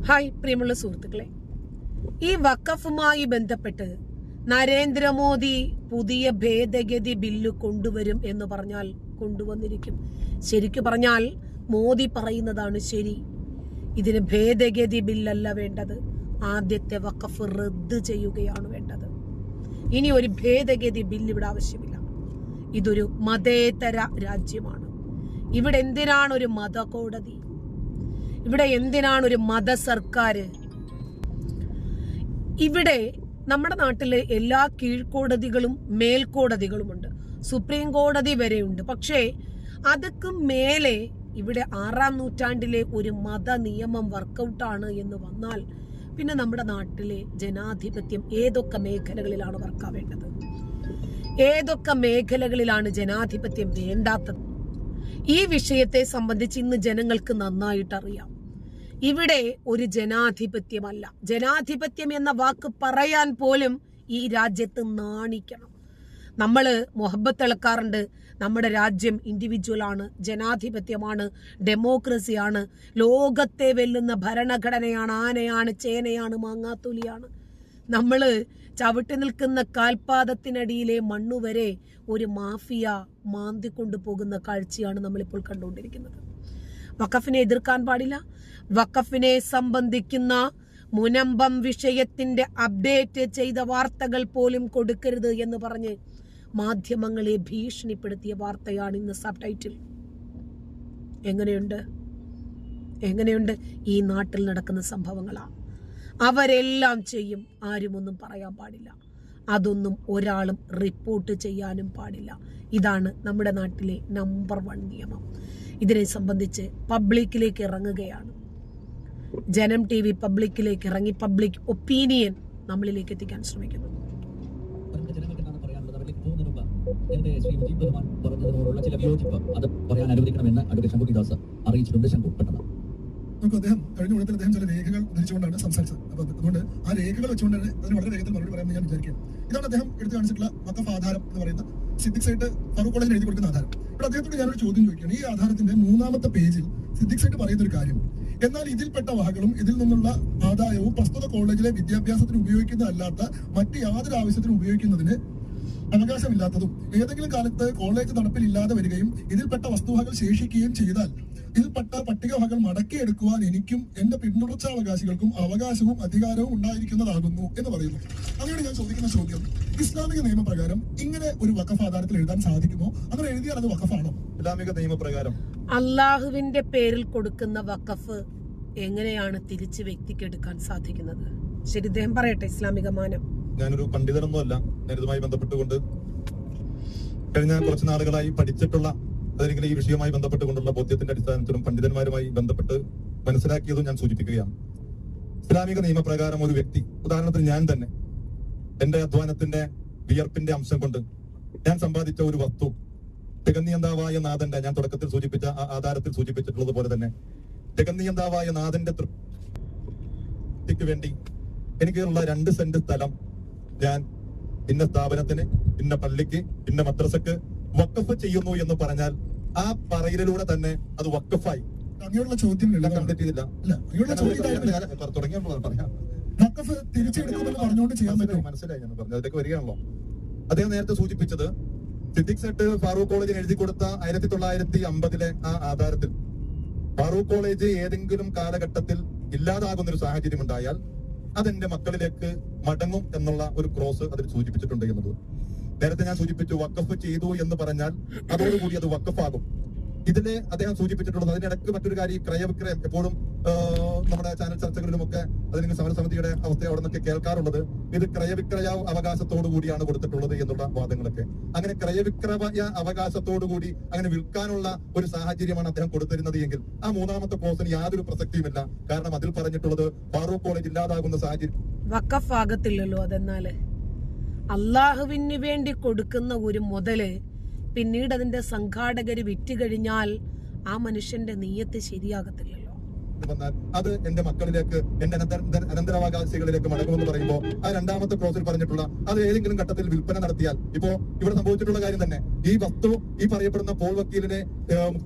Hi പ്രിയമുള്ള സുഹൃത്തുക്കളെ, ഈ വഖഫുമായി ബന്ധപ്പെട്ട് നരേന്ദ്രമോദി പുതിയ ഭേദഗതി ബില്ല് കൊണ്ടുവരും എന്ന് പറഞ്ഞാൽ കൊണ്ടുവന്നിരിക്കും. ശരിക്കു പറഞ്ഞാൽ മോദി പറയുന്നതാണ് ശരി. ഇതിന് ഭേദഗതി ബില്ലല്ല വേണ്ടത്, ആദ്യത്തെ വഖഫ് റദ്ദ് ചെയ്യുകയാണ് വേണ്ടത്. ഇനി ഒരു ഭേദഗതി ബില്ല് ഇവിടെ ആവശ്യമില്ല. ഇതൊരു മതേതര രാജ്യമാണ്. ഇവിടെ എന്തിനാണ് ഒരു മതകോടതി? ഇവിടെ എന്തിനാണ് ഒരു മത സർക്കാർ? ഇവിടെ നമ്മുടെ നാട്ടിലെ എല്ലാ കീഴ്ക്കോടതികളും മേൽക്കോടതികളുമുണ്ട്, സുപ്രീം കോടതി വരെയുണ്ട്. പക്ഷേ അതൊക്കെ മേലെ ഇവിടെ 6-ാം നൂറ്റാണ്ടിലെ ഒരു മത നിയമം വർക്കൗട്ടാണ് എന്ന് വന്നാൽ പിന്നെ നമ്മുടെ നാട്ടിലെ ജനാധിപത്യം ഏതൊക്കെ മേഖലകളിലാണ് വർക്കാവേണ്ടത്? ഏതൊക്കെ മേഖലകളിലാണ് ജനാധിപത്യം വേണ്ടാത്തത്? ഈ വിഷയത്തെ സംബന്ധിച്ച് ഇന്ന് ജനങ്ങൾക്ക് നന്നായിട്ട് അറിയാം. ഇവിടെ ഒരു ജനാധിപത്യമല്ല. ജനാധിപത്യം എന്ന വാക്ക് പറയാൻ പോലും ഈ രാജ്യത്ത് നാണിക്കണം. നമ്മള് മുഹബത്ത് ഇളക്കാറുണ്ട്. നമ്മുടെ രാജ്യം ഇൻഡിവിജ്വൽ ആണ്, ജനാധിപത്യമാണ്, ഡെമോക്രസിയാണ്, ലോകത്തെ വെല്ലുന്ന ഭരണഘടനയാണ്, ആനയാണ്, ചേനയാണ്, മാങ്ങാത്തൊലിയാണ്. നമ്മള് ചവിട്ടി നിൽക്കുന്ന കാൽപാദത്തിനടിയിലെ മണ്ണുവരെ ഒരു മാഫിയ മാന്തിക്കൊണ്ടു പോകുന്ന കാഴ്ചയാണ് നമ്മളിപ്പോൾ കണ്ടുകൊണ്ടിരിക്കുന്നത്. വഖഫിനെ എതിർക്കാൻ പാടില്ല. വഖഫിനെ സംബന്ധിക്കുന്ന മുനമ്പം വിഷയത്തിന്റെ അപ്ഡേറ്റ് ചെയ്ത വാർത്തകൾ പോലും കൊടുക്കരുത് എന്ന് പറഞ്ഞ് മാധ്യമങ്ങളെ ഭീഷണിപ്പെടുത്തിയ വാർത്തയാണ് ഇന്ന് സബ് ടൈറ്റിൽ. എങ്ങനെയുണ്ട് ഈ നാട്ടിൽ നടക്കുന്ന സംഭവങ്ങളാ? അവരെല്ലാം ചെയ്യും, ആരും ഒന്നും പറയാൻ പാടില്ല. അതൊന്നും ഒരാളും റിപ്പോർട്ട് ചെയ്യാനും പാടില്ല. ഇതാണ് നമ്മുടെ നാട്ടിലെ നമ്പർ 1 നിയമം. ഇതിനെ സംബന്ധിച്ച് പബ്ലിക്കിലേക്ക് ഇറങ്ങുകയാണ്. ജനം TV പബ്ലിക്കിലേക്ക് ഇറങ്ങി പബ്ലിക് ഒപ്പീനിയൻ നമ്മളിലേക്ക് എത്തിക്കാൻ ശ്രമിക്കുന്നു. ചില വിയോജിപ്പ് അത് പറയാൻ അനുവദിക്കണമെന്ന് അഡ്വക്കേറ്റ് ശംഭുദാസ് അറിയിച്ചിട്ടുണ്ട്. ശംഭു പെട്ടെന്ന് നമുക്ക് അദ്ദേഹം കഴിഞ്ഞ കൂടത്തിൽ അദ്ദേഹം ചില രേഖകൾ ഉദ്ധരിച്ചുകൊണ്ടാണ് സംസാരിച്ചത്. അപ്പൊ അതുകൊണ്ട് ആ രേഖകൾ വെച്ചുകൊണ്ട് തന്നെ അതിന് വളരെ വേഗത്തിൽ മറുപടി പറയാമെന്ന് ഞാൻ വിചാരിക്കും. ഇതാണ് അദ്ദേഹം എടുത്തു കാണിച്ചിട്ടുള്ള വഖഫ് ആധാരം എന്ന് പറയുന്ന സിദ്ദിഖ് സൈറ്റ് ഫറൂഖ് കോളേജിൽ എഴുതി കൊടുക്കുന്ന ആധാരം. ഇവിടെ അദ്ദേഹത്തോട് ഞാനൊരു ചോദ്യം ചോദിക്കുകയാണ്. ഈ ആധാരത്തിന്റെ 3-ാമത്തെ പേജിൽ സിദ്ദിഖ് സൈറ്റ് പറയുന്ന ഒരു കാര്യം, എന്നാൽ ഇതിൽപ്പെട്ട വകകളും ഇതിൽ നിന്നുള്ള ആദായവും പ്രസ്തുത കോളേജിലെ വിദ്യാഭ്യാസത്തിന് ഉപയോഗിക്കുന്നതല്ലാത്ത മറ്റ് യാതൊരു ആവശ്യത്തിനും ഉപയോഗിക്കുന്നതിന് അവകാശമില്ലാത്തതും ഏതെങ്കിലും കാലത്ത് കോളേജ് നടപ്പിലില്ലാതെ വരികയും ഇതിൽപ്പെട്ട വസ്തുവകകൾ ശേഷിക്കുകയും ചെയ്താൽ ഇതിൽപ്പെട്ട പട്ടിക വകകൾ മടക്കിയെടുക്കുവാൻ എനിക്കും എന്റെ പിന്തുടർച്ചാവകാശികൾക്കും അവകാശവും അധികാരവും ഉണ്ടായിരിക്കുന്നതാകുന്നു എന്ന് പറയുന്നു. അങ്ങനെയാണ് ഞാൻ ചോദിക്കുന്ന ചോദ്യം, ഇസ്ലാമിക നിയമപ്രകാരം ഇങ്ങനെ ഒരു വഖഫ് ആധാരത്തിൽ എഴുതാൻ സാധിക്കുമോ? അങ്ങനെ എഴുതിയാൽ അത് വഖഫാണോ? ഇസ്ലാമിക നിയമപ്രകാരം അള്ളാഹുവിന്റെ പേരിൽ കൊടുക്കുന്ന വഖഫ് എങ്ങനെയാണ് തിരിച്ച് വ്യക്തിക്ക് എടുക്കാൻ സാധിക്കുന്നത്? ശരി, ഇദ്ദേഹം പറയട്ടെ. ഇസ്ലാമിക മാനം. ഞാനൊരു പണ്ഡിതനൊന്നുമല്ല. ഞാൻ ഇതുമായി ബന്ധപ്പെട്ടുകൊണ്ട് കഴിഞ്ഞ കുറച്ച് നാളുകളായി പഠിച്ചിട്ടുള്ള അതെങ്കിലും ഈ വിഷയവുമായി ബന്ധപ്പെട്ടുകൊണ്ടുള്ള ബോധ്യത്തിന്റെ അടിസ്ഥാനത്തിലും പണ്ഡിതന്മാരുമായി ബന്ധപ്പെട്ട് മനസ്സിലാക്കിയതും ഞാൻ സൂചിപ്പിക്കുകയാണ്. ഇസ്ലാമിക നിയമപ്രകാരം ഒരു വ്യക്തി, ഉദാഹരണത്തിന് ഞാൻ തന്നെ എന്റെ അധ്വാനത്തിന്റെ വിയർപ്പിന്റെ അംശം കൊണ്ട് ഞാൻ സമ്പാദിച്ച ഒരു വസ്തു തികനിയന്താവായ നാഥന്റെ, ഞാൻ തുടക്കത്തിൽ സൂചിപ്പിച്ച ആ ആധാരത്തിൽ സൂചിപ്പിച്ചിട്ടുള്ളത് പോലെ തന്നെ തികനിയന്താവായ നാഥന്റെ തൃപ്തിക്ക് വേണ്ടി എനിക്കുള്ള 2 സെന്റ് സ്ഥലം ഞാൻ ഇന്ന സ്ഥാപനത്തിന്, ഇന്ന പള്ളിക്ക്, ഇന്ന മദ്രസക്ക് വഖഫ് ചെയ്യുന്നു എന്ന് പറഞ്ഞാൽ ആ പറയലിലൂടെ തന്നെ അത് വഖഫായി. അങ്ങനെയുള്ള ചോദ്യം കംപ്ലീറ്റ് ചെയ്തില്ല. മനസ്സിലായി ഞാൻ പറഞ്ഞു. അതിലേക്ക് വരികയാണല്ലോ. അദ്ദേഹം നേരത്തെ സൂചിപ്പിച്ചത് സിദ്ദിഖ് സെട്ട് ഫാറൂഖ് കോളേജിന് എഴുതി കൊടുത്ത 1950 ആ ആധാരത്തിൽ ഫാറൂഖ് കോളേജ് ഏതെങ്കിലും കാലഘട്ടത്തിൽ ഇല്ലാതാകുന്ന ഒരു സാഹചര്യം ഉണ്ടായാൽ അതെന്റെ മക്കളിലേക്ക് മടങ്ങും എന്നുള്ള ഒരു ക്രോസ് അതിൽ സൂചിപ്പിച്ചിട്ടുണ്ട് എന്നത്. നേരത്തെ ഞാൻ സൂചിപ്പിച്ചു, വഖഫ് ചെയ്തു എന്ന് പറഞ്ഞാൽ അതോടുകൂടി അത് വഖഫാകും. ഇതില് അദ്ദേഹം സൂചിപ്പിച്ചിട്ടുള്ളത്, അതിനിടയ്ക്ക് മറ്റൊരു കാര്യം, ക്രയവിക്രയം. എപ്പോഴും നമ്മുടെ ചാനൽ ചർച്ചകളിലുമൊക്കെ അതിന് സമരസമിതിയുടെ അവസ്ഥ അവിടെ നിന്നൊക്കെ കേൾക്കാറുള്ളത്, ഇത് ക്രയവിക്രയ അവകാശത്തോടു കൂടിയാണ് കൊടുത്തിട്ടുള്ളത് എന്നുള്ള വാദങ്ങളൊക്കെ. അങ്ങനെ ക്രയവിക്രയ അവകാശത്തോടു കൂടി അങ്ങനെ വിൽക്കാനുള്ള ഒരു സാഹചര്യമാണ് അദ്ദേഹം കൊടുത്തിരുന്നത് എങ്കിൽ ആ 3-ാമത്തെ ക്ലോസിന് യാതൊരു പ്രസക്തിയുമില്ല. കാരണം അതിൽ പറഞ്ഞിട്ടുള്ളത് ഫാറൂഖ് കോളേജ് ഇല്ലാതാകുന്ന സാഹചര്യം വഖഫ് ആകത്തില്ലല്ലോ. അതെന്നാല് അള്ളാഹുവിന് വേണ്ടി കൊടുക്കുന്ന ഒരു മുതല് പിന്നീട് അതിന്റെ സംഘാടകര് വിറ്റ് കഴിഞ്ഞാൽ ആ മനുഷ്യന്റെ നീയത്ത് ശരിയാകത്തില്ലല്ലോ. വന്നാൽ അത് എന്റെ മക്കളിലേക്ക്, എന്റെ അനന്തരാവകാശികളിലേക്ക് മടങ്ങുമെന്ന് പറയുമ്പോൾ ആ രണ്ടാമത്തെ ക്ലോസിൽ പറഞ്ഞിട്ടുള്ള അത് ഏതെങ്കിലും ഘട്ടത്തിൽ വിൽപ്പന നടത്തിയാൽ, ഇപ്പോ ഇവിടെ സംഭവിച്ചിട്ടുള്ള കാര്യം തന്നെ, ഈ വസ്തു ഈ പറയപ്പെടുന്ന പോൾ വക്കീലിനെ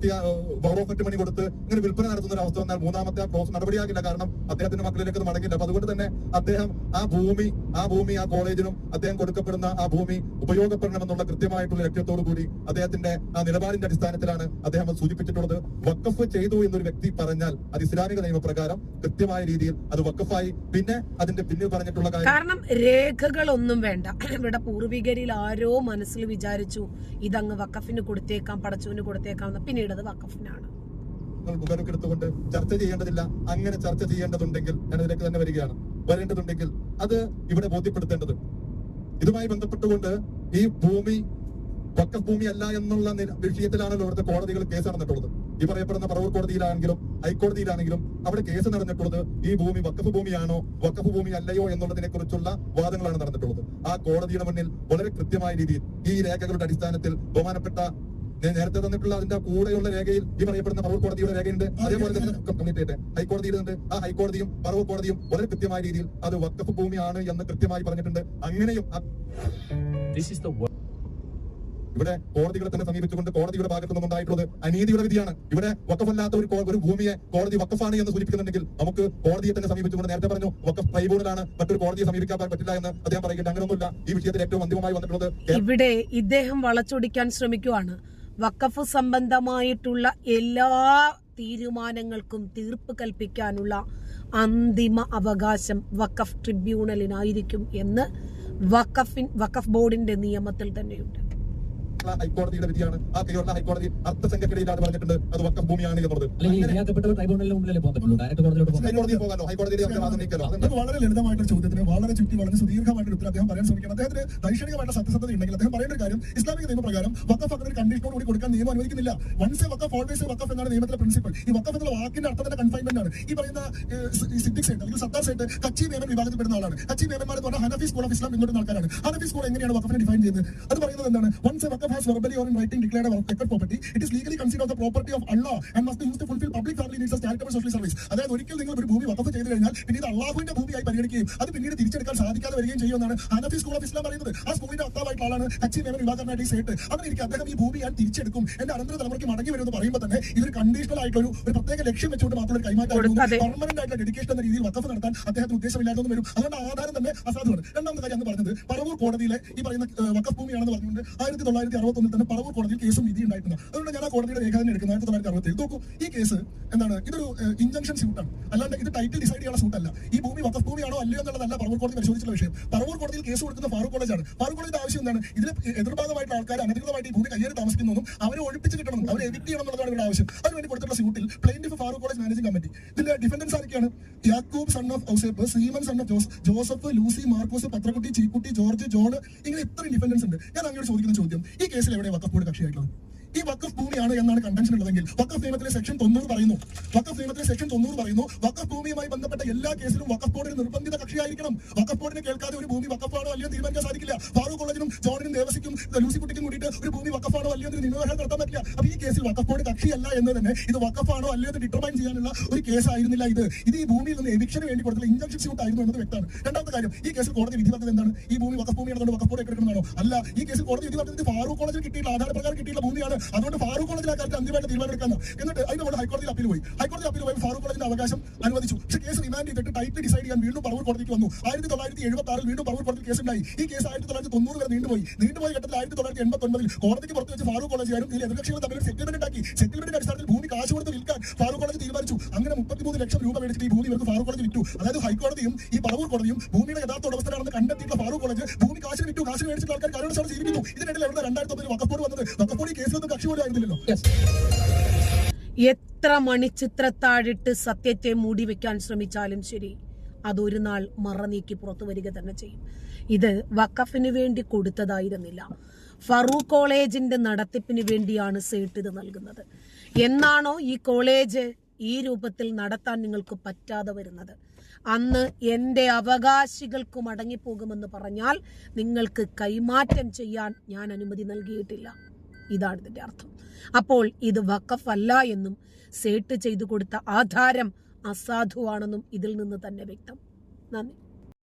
പവർ ഓഫ് മണി കൊടുത്ത് ഇങ്ങനെ വിൽപ്പന നടത്തുന്ന ഒരു അവസ്ഥ വന്നാൽ മൂന്നാമത്തെ ആ ക്ലോസ് നടപടിയാകില്ല. കാരണം അദ്ദേഹത്തിന്റെ മക്കളിലേക്ക് അത് മടങ്ങില്ല. അപ്പൊ അതുകൊണ്ട് തന്നെ അദ്ദേഹം ആ ഭൂമി ആ കോളേജിനും അദ്ദേഹം കൊടുക്കപ്പെടുന്ന ആ ഭൂമി ഉപയോഗപ്പെടണമെന്നുള്ള കൃത്യമായിട്ടുള്ള ലക്ഷ്യത്തോടു കൂടി അദ്ദേഹത്തിന്റെ ആ നിലപാടിന്റെ അടിസ്ഥാനത്തിലാണ് അദ്ദേഹം അത് സൂചിപ്പിച്ചിട്ടുള്ളത്. വഖഫ് ചെയ്തു എന്നൊരു വ്യക്തി പറഞ്ഞാൽ അത് ഇസ്ലാമിക നിയമപ്രകാരം കൃത്യമായ രീതിയിൽ അത് വഖഫായി. പിന്നെ അതിന്റെ പിന്നിൽ പറഞ്ഞിട്ടുള്ള കാര്യം, കാരണം രേഖകളൊന്നും വേണ്ട. ഇവിടെ പൂർവികരിൽ ആരോ മനസ്സിൽ വിചാരിച്ചു ഇതങ്ങ് വഖഫിന് കൊടുത്തേക്കാം, പടച്ചവന് കൊടുത്തേക്കാം, പിന്നീട് അത് വഖഫിനാണ്. മുഖമെടുത്തുകൊണ്ട് ചർച്ച ചെയ്യേണ്ടതില്ല. അങ്ങനെ ചർച്ച ചെയ്യേണ്ടതുണ്ടെങ്കിൽ ഞാൻ ഇതിലേക്ക് തന്നെ വരേണ്ടതുണ്ടെങ്കിൽ അത് ഇവിടെ ബോധ്യപ്പെടുത്തേണ്ടത്, ഇതുമായി ബന്ധപ്പെട്ടുകൊണ്ട് ഈ ഭൂമി വഖഫ് ഭൂമി അല്ല എന്നുള്ള വിഷയത്തിലാണല്ലോ ഇവിടുത്തെ കോടതികൾ കേസ് നടന്നിട്ടുള്ളത്. ഈ പറയപ്പെടുന്ന പറവൂർ കോടതിയിലാണെങ്കിലും ഹൈക്കോടതിയിലാണെങ്കിലും അവിടെ കേസ് നടന്നിട്ടുള്ളത് ഈ ഭൂമി വഖഫ് ഭൂമിയാണോ വഖഫ് ഭൂമി അല്ലയോ എന്നുള്ളതിനെ കുറിച്ചുള്ള വാദങ്ങളാണ് നടന്നിട്ടുള്ളത്. ആ കോടതിയുടെ മുന്നിൽ വളരെ കൃത്യമായ രീതിയിൽ ഈ രേഖകളുടെ അടിസ്ഥാനത്തിൽ ബഹുമാനപ്പെട്ട നേരത്തെ തന്നിട്ടുള്ള അതിന്റെ കൂടെയുള്ള രേഖയിൽ ഈ പറയപ്പെടുന്ന പറവൂർ കോടതിയുടെ രേഖയുണ്ട്. അതേപോലെ തന്നെ കംപ്ലീറ്റ് ചെയ്യട്ടെ ഹൈക്കോടതിയിലുണ്ട്. ആ ഹൈക്കോടതിയും പറവൂർ കോടതിയും വളരെ കൃത്യമായ രീതിയിൽ അത് വഖഫ് ഭൂമിയാണ് എന്ന് കൃത്യമായി പറഞ്ഞിട്ടുണ്ട്. അങ്ങനെയും ഇവിടെ കോടതികളെ തന്നെ സമീപിച്ചുകൊണ്ട് കോടതിയുടെ ഭാഗത്തു നിന്നുണ്ടായിട്ടുള്ളത് അനീതിയുടെ വിധിയാണ്. ഇവിടെ വഖഫല്ലാത്ത ഒരു ഭൂമിയെ കോടതി വഖഫാണ് എന്ന് സൂചിപ്പിക്കുന്നുണ്ടെങ്കിൽ നമുക്ക് കോടതിയെ തന്നെ സമീപിച്ചുകൊണ്ട്, നേരത്തെ പറഞ്ഞു വഖഫ് ട്രൈബ്യൂണലാണ്, മറ്റൊരു കോടതിയെ സമീപിക്കാൻ പറ്റില്ല എന്ന് അദ്ദേഹം പറയുകയുണ്ട്. അങ്ങനെയൊന്നുമില്ല. ഈ വിഷയത്തിൽ ഏറ്റവും അന്തിമമായി വന്നിട്ടുള്ളത് ഇവിടെ ഇദ്ദേഹം വളച്ചൊടിക്കാൻ ശ്രമിക്കുവാണ്. വഖഫ് സംബന്ധമായിട്ടുള്ള എല്ലാ തീരുമാനങ്ങൾക്കും തീർപ്പ് കൽപ്പിക്കാനുള്ള അന്തിമ അവകാശം വഖഫ് ട്രിബ്യൂണലിനായിരിക്കും എന്ന് വഖഫ് ബോർഡിന്റെ നിയമത്തിൽ തന്നെയുണ്ട്. ഹൈക്കോടതിയുടെ വിധിയാണ്. ആ കേരള ഹൈക്കോടതി അർത്ഥസംഖ്യക്കിടയിലാണ് പറഞ്ഞിട്ടുണ്ട് അത് വഖഫ് ഭൂമിയാണ് എന്നുള്ളത്. വളരെ ലളിതമായിട്ടൊരു ചോദ്യത്തിന് വളരെ ചുറ്റി വളരെ സുദീർഘമായിട്ട് ഉത്തരം അദ്ദേഹം പറയാൻ ശ്രമിക്കണം. അദ്ദേഹത്തിന് ദൈക്ഷണികമായിട്ട് സത്യസന്ധത ഉണ്ടെങ്കിൽ അദ്ദേഹം പറയേണ്ട ഒരു കാര്യം, ഇസ്ലാമിക നിയമപ്രകാരം വഖഫ് അങ്ങനെ ഒരു കണ്ടീഷനോട് കൂടി കൊടുക്കാൻ നിയമം അനുവദിക്കുന്നില്ല. Once a waqf always a waqf എന്നാണ് നിയമത്തിലെ പ്രിൻസിപ്പൽ. ഈ വഖഫ് എന്നുള്ള വാക്കിന്റെ അർത്ഥം തന്നെ കൺഫൈൻമെന്റ് ആണ്. ഈ പറയുന്ന സിദ്ദിഖ് സൈഡ് അല്ലെങ്കിൽ സത്താർ സൈഡ് കച്ചി നിയമം വിഭാഗത്തിൽപ്പെടുന്ന ആളാണ്. കച്ചി നിയമന്മാർ എന്ന് പറഞ്ഞാൽ ഹനഫി സ്കൂൾ ഓഫ് ഇസ്ലാം പിന്തുടരുന്ന ആൾക്കാരാണ്. ഹനഫി സ്കൂൾ എങ്ങനെയാണ് വഖഫിനെ ഡിഫൈൻ ചെയ്യുന്നത്? അത് പറയുന്നത് എന്താണ്? Once a waqf has verbally or in writing declared a sacred property, it is legally considered the property of Allah and must be used to fulfill public family needs as charitable social service. അതായത് ഒരിക്കൽ നിങ്ങൾ ഒരു ഭൂമി വഖഫ് ചെയ്തു കഴിഞ്ഞാൽ പിന്നീട് അള്ളാഹുവിന്റെ ഭൂമിയായി പരിഗണിക്കുകയും അത് പിന്നീട് തിരിച്ചെടുക്കാൻ സാധിക്കാതെ വരികയും ചെയ്യുമെന്നാണ് ഹനഫി സ്കൂൾ ഓഫ് ഇസ്ലാം പറയുന്നത്. ആ സ്കൂളിന്റെ വക്താവായിട്ടുള്ള ആളാണ് കച്ചി നിയമ വിഭാഗക്കാരനായിട്ട് ഈ സേട്ട്. അങ്ങനെ ഇരിക്കും അദ്ദേഹം ഈ ഭൂമി ഞാൻ തിരിച്ചെടുക്കും, എന്റെ അനന്തര തലമുറയ്ക്ക് മടങ്ങി വരുമെന്ന് പറയുമ്പോൾ തന്നെ ഇതൊരു കണ്ടീഷണൽ ആയിട്ടുള്ള ഒരു പ്രത്യേക ലക്ഷ്യം വെച്ചുകൊണ്ട് മാത്രം ഒരു കൈമാറ്റം, പെർമനന്റ് ആയിട്ടുള്ള ഡെഡിക്കേഷൻ എന്ന രീതിയിൽ വഖഫ് നടത്താൻ അദ്ദേഹത്തിന് ഉദ്ദേശമില്ലാതെന്ന് വരും. അതുകൊണ്ട് ആധാരം തന്നെ അസാധുവാണ്. രണ്ടാമത്തെ കാര്യം എന്ന് പറഞ്ഞത് പറവൂർ കോടതിയിലെ ഈ പറയുന്ന വഖഫ് ഭൂമിയാണെന്ന് പറഞ്ഞുകൊണ്ട് 1961 തന്നെ പറവൂർ കോടതിയിൽ കേസും വിധി ഉണ്ടായിട്ടുണ്ട്. അതുകൊണ്ട് ഞാൻ ആ കോടതിയുടെ രേഖ തന്നെ എടുക്കുന്നത് 1967. നോക്കൂ, ഈ കേസ് എന്താണ്? ഇതൊരു ഇൻജങ്ഷൻ സ്യൂട്ടാണ്, അല്ലാണ്ട് ഇത് ടൈറ്റിൽ ഡിസൈഡ് ചെയ്യാനുള്ള സൂട്ടല്ല. ഈ ഭൂമി വഖഫ് ഭൂമിയാണോ അല്ലയോ എന്നുള്ളതല്ല പറവൂർ കോടതി പരിശോധിച്ചുള്ള വിഷയം. പറവൂർ കോടതിയിൽ കേസ് കൊടുക്കുന്ന ഫാറൂഖ് കോളേജാണ്. ഫാറൂഖ് കോളേജിന്റെ ആവശ്യം എന്താണ്? ഇതിൽ എതിർഭാഗമായിട്ടുള്ള ആൾക്കാർ അനധികൃതമായിട്ട് ഈ ഭൂമി കയ്യേറി താമസിക്കുന്നതും അവരെ ഒഴിപ്പിച്ച് കിട്ടണം, അവരെ എവിക്ട് ചെയ്യണം എന്നുള്ളതാണ് ഇവരുടെ ആവശ്യം. അതിനുവേണ്ടി കൊടുത്തിട്ടുള്ള സ്യൂട്ടിൽ plaintiff Farook college managing committee, ഇതിന്റെ ഡിഫൻഡൻസ് ആരൊക്കെയാണ്? Yakub son of Ouseph, Seeman son of Joseph, Lucy, Markose, Pathrakutty, Cheekutty, George, John, ഇങ്ങനെ ഇത്രയും ഡിഫൻഡൻസ് ഉണ്ട്. ഞാൻ അങ്ങോട്ട് ചോദിക്കുന്ന ചോദ്യം, ഈ കേസിൽ എവിടെ വഖഫ് ബോർഡ് കക്ഷിയായിട്ടുള്ളത്? ഈ വഖഫ് ഭൂമിയാണ് എന്നാണ് കണ്ടൻഷൻ ഉള്ളതെങ്കിൽ വഖഫ് നിയമത്തിലെ സെക്ഷൻ 90 പറയുന്നു, വഖഫ് ഭൂമിയുമായി ബന്ധപ്പെട്ട എല്ലാ കേസിലും വഖഫ് ബോർഡിന് നിർബന്ധിത കക്ഷിയായിരിക്കണം. വഖഫ് ബോർഡിനെ കേൾക്കാതെ ഒരു ഭൂമി വഖഫാണോ അല്ലയോ തീരുമാനിക്കാൻ സാധിക്കില്ല. ഫാറൂഖ് കോളേജിനും ജോണിനും ദേവസിക്കും ലൂസിക്കുട്ടിക്കും കൂടിയിട്ട് ഒരു ഭൂമി വഖഫാണോ അല്ലയോ നിയമപരം നടത്താൻ പറ്റില്ല. അപ്പൊ ഈ കേസിൽ വഖഫ് ബോർഡ് കക്ഷിയല്ല എന്ന് തന്നെ ഇത് വഖഫാണോ അല്ലയോ എന്ന് ഡിറ്റർമൈൻ ചെയ്യാനുള്ള ഒരു കേസായിരുന്നില്ല ഇത്. ഈ ഭൂമിയിൽ നിന്ന് എവിക്ഷന് വേണ്ടി കൊടുത്തുള്ള ഇൻജങ്ഷൻ സ്യൂട്ട് ആയിരുന്നു എന്നത് വ്യക്തമാണ്. രണ്ടാമത്തെ കാര്യം, ഈ കേസിൽ കോടതി വിധി പറഞ്ഞത് എന്താണ്? ഈ ഭൂമി വഖഫ് ഭൂമിയാണെന്ന് വഖഫ് ബോർഡ് ഏറ്റെടുക്കണമെന്നാണോ? അല്ല, ഈ കേസിൽ കോടതി വിധി പറഞ്ഞത് ഫാറൂഖ് കോളേജിൽ കിട്ടിയിട്ടുള്ള ആധാരപ്രകാരം കിട്ടിയിട്ടുള്ള ഭൂമിയാണ്. അതുകൊണ്ട് ഫാറൂഖ് കോളേജിൽ ആ കാര്യത്തിൽ അന്തിമമായിട്ട് തീരുമാനമെടുക്കാൻ. എന്നിട്ട് അതിന്റെ പോലെ ഹൈക്കോടതിയിൽ അപ്പീൽ പോയി. ഫാറൂഖ് കോളേജിന്റെ അവകാശം അനുവദിച്ചു. പക്ഷേ കേസ് റിമാൻഡ് ചെയ്തിട്ട് ടൈറ്റിൽ ഡിസൈഡ് ചെയ്യാൻ വീണ്ടും പറവൂർ കോടതിക്ക് വന്നു. 1976 വീണ്ടും പറവൂർ കോടതിയിൽ കേസുണ്ടായി. ഈ കേസ് 1990 വരെ നീണ്ടുപോയി ഘട്ടത്തിൽ 1989 കോടതിക്ക് പുറത്ത് വെച്ച് ഫാറൂഖ് കോളേജുകാരും ഇതിൽ എതിർകക്ഷികളും തമ്മിൽ സെറ്റിൽമെന്റ് ഉണ്ടാക്കി. സെറ്റിൽമെന്റിന്റെ അടിസ്ഥാനത്തിൽ ഭൂമി കാശ് കൊടുത്ത് വിൽക്കാൻ ഫാറൂഖ് കോളേജ് തീരുമാനിച്ചു. അങ്ങനെ 33 ലക്ഷം രൂപ മേടിച്ചിട്ട് ഈ ഭൂമി ഇവർക്ക് ഫാറൂഖ് കോളേജ് വിറ്റു. അതായത് ഹൈക്കോടതിയും ഈ പറവൂർ കോടതിയും ഭൂമിയുടെ യഥാർത്ഥ ഉടമസ്ഥരാണെന്ന് കണ്ടെത്തിയിട്ടുള്ള ഫാറൂഖ് കോളേജ് ഭൂമി കാശിന് വിറ്റു. കാശ് മേടിച്ചിട്ട് ആൾക്കാർ കാരണവശാലും ജീവിക്കുന്നു. ഇതിനിടയിൽ എവിടെ 2009 വഖഫ് ബോർഡ് വന്നത്? വഖഫ് ബോർഡ് ഈ കേസിലൊന്നും കക്ഷി പോലും ആയിരുന്നില്ലല്ലോ. എത്ര മണിച്ചിത്രത്താഴിട്ട് സത്യത്തെ മൂടി വെക്കാൻ ശ്രമിച്ചാലും ശരി, അതൊരു നാൾ മറനീക്കി പുറത്തു വരിക തന്നെ ചെയ്യും. ഇത് വഖഫിന് വേണ്ടി കൊടുത്തതായിരുന്നില്ല, ഫറൂഖ് കോളേജിന്റെ നടത്തിപ്പിന് വേണ്ടിയാണ് സേട്ട് ഇത് നൽകുന്നത്. എന്നാണോ ഈ കോളേജ് ഈ രൂപത്തിൽ നടത്താൻ നിങ്ങൾക്ക് പറ്റാതെ വരുന്നത്, അന്ന് എൻ്റെ അവകാശികൾക്ക് മടങ്ങിപ്പോകുമെന്ന് പറഞ്ഞാൽ നിങ്ങൾക്ക് കൈമാറ്റം ചെയ്യാൻ ഞാൻ അനുമതി നൽകിയിട്ടില്ല. ഇതാണ് ഇതിന്റെ അർത്ഥം. അപ്പോൾ ഇത് വഖഫ് അല്ല എന്നും സേട്ട് ചെയ്തു കൊടുത്ത ആധാരം അസാധുവാണെന്നും ഇതിൽ നിന്ന് തന്നെ വ്യക്തം. നന്ദി.